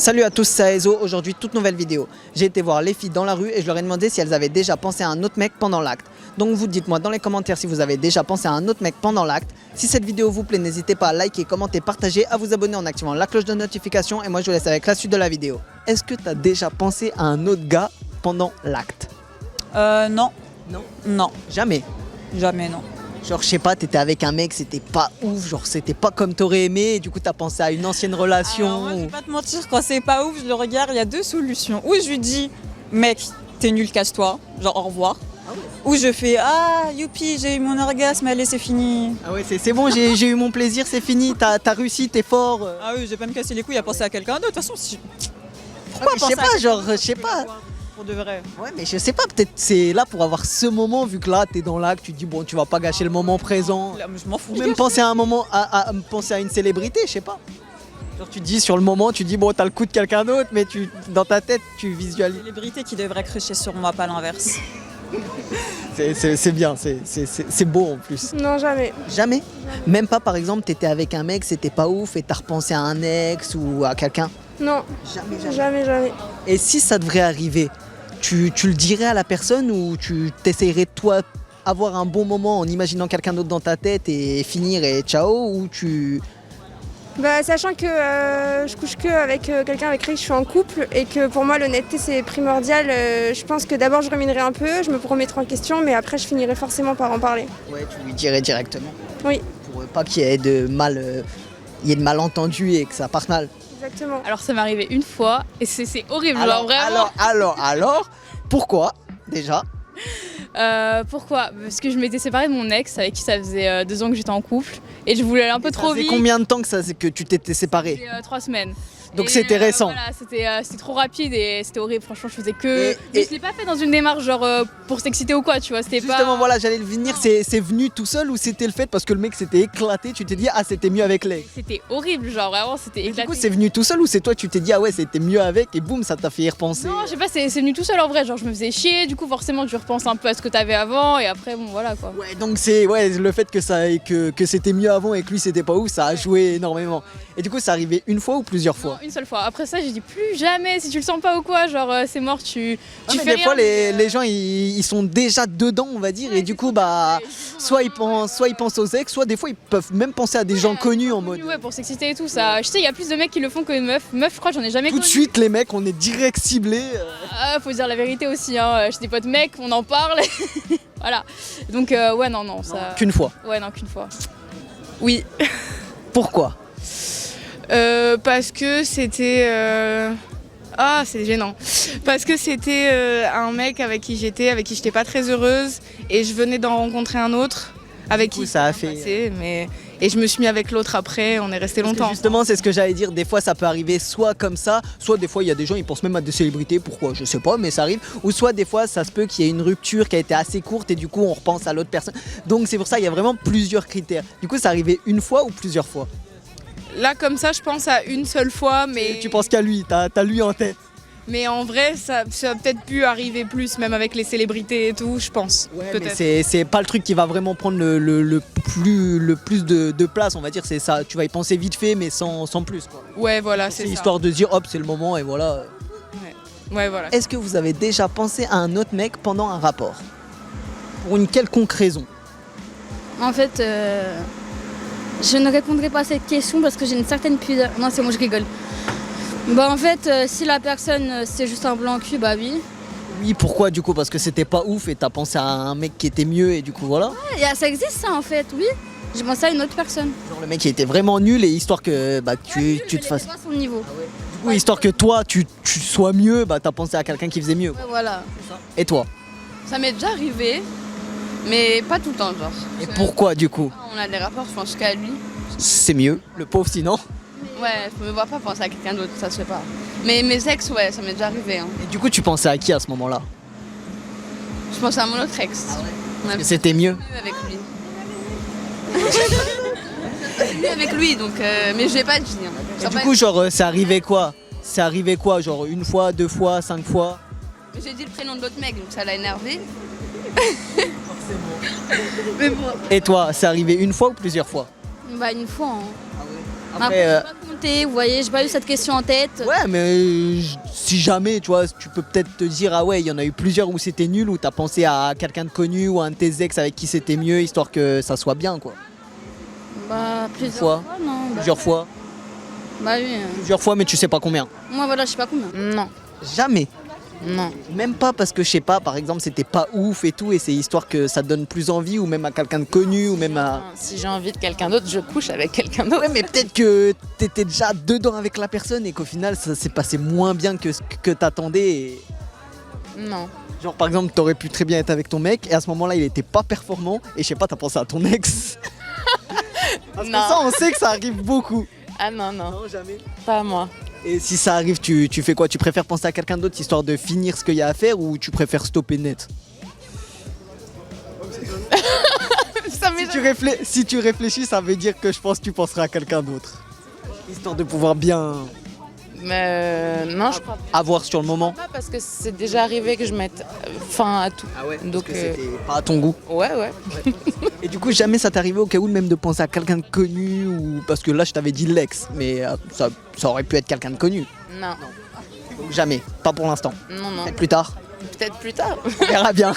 Salut à tous, c'est Aezo. Aujourd'hui, toute nouvelle vidéo. J'ai été voir les filles dans la rue et je leur ai demandé si elles avaient déjà pensé à un autre mec pendant l'acte. Donc vous dites-moi dans les commentaires si vous avez déjà pensé à un autre mec pendant l'acte. Si cette vidéo vous plaît, n'hésitez pas à liker, commenter, partager, à vous abonner en activant la cloche de notification. Et moi je vous laisse avec la suite de la vidéo. Est-ce que tu as déjà pensé à un autre gars pendant l'acte? Non. Non. Non, Jamais. jamais non. Genre je sais pas, t'étais avec un mec, c'était pas ouf, genre c'était pas comme t'aurais aimé, et du coup t'as pensé à une ancienne relation. Alors moi, je vais pas te mentir, quand c'est pas ouf, je le regarde, il y a deux solutions. Ou je lui dis, mec, t'es nul, casse-toi, genre au revoir. Ou je fais, ah, youpi, j'ai eu mon orgasme, allez, c'est fini. Ah ouais, c'est bon, j'ai eu mon plaisir, c'est fini, t'as réussi, t'es fort. Ah oui, j'ai pas me casser les couilles à penser à quelqu'un d'autre. De toute façon, Pourquoi je sais pas, genre, je sais pas. Pour de vrai. Ouais, mais je sais pas, peut-être c'est là pour avoir ce moment, vu que là t'es dans l'acte, tu te dis bon, tu vas pas gâcher le moment présent. Là, je m'en fous. Ou même penser à un moment, à penser à une célébrité, je sais pas. Genre tu te dis sur le moment, tu dis bon, t'as le coup de quelqu'un d'autre, mais dans ta tête, tu visualises. Célébrité qui devrait crucher sur moi, pas l'inverse. C'est bien, c'est beau en plus. Non, jamais. Jamais. Même pas par exemple, t'étais avec un mec, c'était pas ouf et t'as repensé à un ex ou à quelqu'un. Non, Jamais. jamais. Et si ça devrait arriver, tu le dirais à la personne ou tu t'essayerais de toi avoir un bon moment en imaginant quelqu'un d'autre dans ta tête et finir et ciao, ou tu... Bah, sachant que je couche que avec quelqu'un avec qui je suis en couple et que pour moi l'honnêteté c'est primordial, je pense que d'abord je ruminerai un peu, je me remettrai en question, mais après je finirai forcément par en parler. Ouais, tu lui dirais directement. Oui, Pour pas qu'il y ait de malentendus et que ça parte mal. exactement. Alors ça m'est arrivé une fois et c'est horrible, genre vraiment. Alors, pourquoi déjà? Pourquoi? Parce que je m'étais séparée de mon ex avec qui ça faisait 2 ans que j'étais en couple et je voulais aller un peu trop Ça faisait vite. combien de temps que tu t'étais séparée? C'était, 3 semaines. Donc Et, c'était récent. Voilà, c'était trop rapide et c'était horrible. Franchement, je faisais que. Et- Mais je l'ai pas fait dans une démarche genre pour s'exciter ou quoi, tu vois. C'était Justement, pas. voilà, j'allais le venir, c'est venu tout seul ou c'était le fait parce que le mec s'était éclaté, tu t'es dit ah c'était mieux avec l'ex? C'était horrible, genre vraiment, c'était Du éclaté. coup c'est venu tout seul ou c'est toi tu t'es dit ah ouais c'était mieux avec et boum ça t'a fait y repenser? Non, je sais pas, c'est venu tout seul en vrai. Genre, je me faisais chier, du coup, forcément, tu repenses un peu à ce que t'avais avant et après, bon, voilà quoi. Ouais, donc c'est le fait que c'était mieux avant et que lui c'était pas ouf, ça a joué énormément. Et du coup, c'est arrivé une fois ou plusieurs fois? Non, une seule fois. Après ça, j'ai dit plus jamais. Si tu le sens pas ou quoi, genre c'est mort, tu Mais fais des rien. fois, mais, les gens ils sont déjà dedans, on va dire, ouais, et du c'est coup, ça. bah, Et du coup, soit ils pensent aux ex, soit des fois ils peuvent même penser à des gens connus en mode. Ouais, pour s'exciter et tout ça. Je sais, il y a plus de mecs qui le font que de meufs. Meufs, je crois, j'en ai jamais Tout de connu. suite, les mecs, on est direct ciblés. Ah, faut dire la vérité aussi. Hein. J'ai des potes mecs, on en parle. Voilà. Donc ouais, non, ça. Qu'une fois. Ouais, non, qu'une fois. Oui, Pourquoi? parce que c'était... Ah, c'est gênant. Parce que c'était un mec avec qui j'étais pas très heureuse et je venais d'en rencontrer un autre avec Du coup, qui ça a s'est fait- passé, mais... Et je me suis mis avec l'autre après, on est resté Parce que longtemps. justement, c'est ce que j'allais dire. Des fois, ça peut arriver soit comme ça, soit des fois, il y a des gens, ils pensent même à des célébrités. Pourquoi? Je sais pas, mais ça arrive. Ou soit des fois, ça se peut qu'il y ait une rupture qui a été assez courte et du coup, on repense à l'autre personne. Donc, c'est pour ça, il y a vraiment plusieurs critères. Du coup, c'est arrivé une fois ou plusieurs fois? Là, comme ça, je pense à une seule fois, mais... Tu penses qu'à lui, t'as lui en tête. Mais en vrai, ça a peut-être pu arriver plus, même avec les célébrités et tout, je pense. Ouais, mais peut-être. c'est pas le truc qui va vraiment prendre le plus de place, on va dire. C'est ça, tu vas y penser vite fait, mais sans plus. Quoi. Ouais, voilà, C'est c'est ça. histoire de dire hop, c'est le moment et voilà. Ouais, voilà. Est-ce que vous avez déjà pensé à un autre mec pendant un rapport? Pour une quelconque raison? En fait, je ne répondrai pas à cette question parce que j'ai une certaine pudeur. Non, c'est moi, je rigole. Bah en fait, si la personne c'est juste un blanc cul, bah oui. Oui, pourquoi du coup? Parce que c'était pas ouf et t'as pensé à un mec qui était mieux et du coup voilà. Ça existe ça en fait, oui. J'ai pensé à une autre personne. Genre le mec qui était vraiment nul et histoire que bah, tu te fasses. Pas son niveau. Du coup, histoire que toi tu sois mieux, bah t'as pensé à quelqu'un qui faisait mieux. Ouais, voilà. Et toi? Ça m'est déjà arrivé, mais pas tout le temps, genre. Et pourquoi du coup? On a des rapports, je pense qu'à lui. C'est mieux, le pauvre sinon. Ouais, je me vois pas penser à quelqu'un d'autre, ça se fait pas. Mais mes ex, ouais, ça m'est déjà arrivé. Hein. Et du coup, tu pensais à qui à ce moment-là? Je pense à mon autre ex. Parce que c'était mieux. Mieux avec lui. Mieux avec lui, donc, mais je vais pas le dire. Et du coup, genre, c'est arrivé quoi? C'est arrivé quoi? Genre une fois, 2 fois, 5 fois? J'ai dit le prénom de l'autre mec, donc ça l'a énervé. Et toi, c'est arrivé une fois ou plusieurs fois? Bah une fois. Hein. Après, Après, j'ai pas compté, vous voyez, j'ai pas eu cette question en tête. ouais, mais si jamais, tu vois, tu peux peut-être te dire, ah ouais, il y en a eu plusieurs où c'était nul, où t'as pensé à quelqu'un de connu ou à un de tes ex avec qui c'était mieux, histoire que ça soit bien, quoi. Bah, plusieurs Fois. fois, non. Plusieurs fois. Bah oui. Plusieurs fois, mais tu sais pas combien. Moi, voilà, je sais pas combien. Non, Jamais. non. Même pas parce que, je sais pas, par exemple, c'était pas ouf et tout, et c'est histoire que ça te donne plus envie, ou même à quelqu'un de connu, ou même à... Si j'ai envie de quelqu'un d'autre, je couche avec quelqu'un d'autre. Ouais, mais peut-être que t'étais déjà dedans avec la personne et qu'au final, ça s'est passé moins bien que ce que t'attendais. Et... Non. Genre, par exemple, t'aurais pu très bien être avec ton mec, et à ce moment-là, il était pas performant, et je sais pas, t'as pensé à ton ex. Parce que Non. ça, on sait que ça arrive beaucoup. Ah non, non, Non, jamais. pas à moi. Et si ça arrive, tu fais quoi? Tu préfères penser à quelqu'un d'autre histoire de finir ce qu'il y a à faire, ou tu préfères stopper net? Si tu réfléchis, ça veut dire que je pense que tu penseras à quelqu'un d'autre. Histoire de pouvoir bien Mais non, je crois avoir sur le moment. pas parce que c'est déjà arrivé que je mette fin à tout. Ah ouais. Donc, Donc c'était pas à ton goût. Ouais, ouais. Et du coup, jamais ça t'est arrivé au cas où même de penser à quelqu'un de connu, ou parce que là, je t'avais dit l'ex, mais ça aurait pu être quelqu'un de connu. Non, Donc jamais, pas pour l'instant. non, non. Peut-être plus tard. Peut-être plus tard. On verra bien.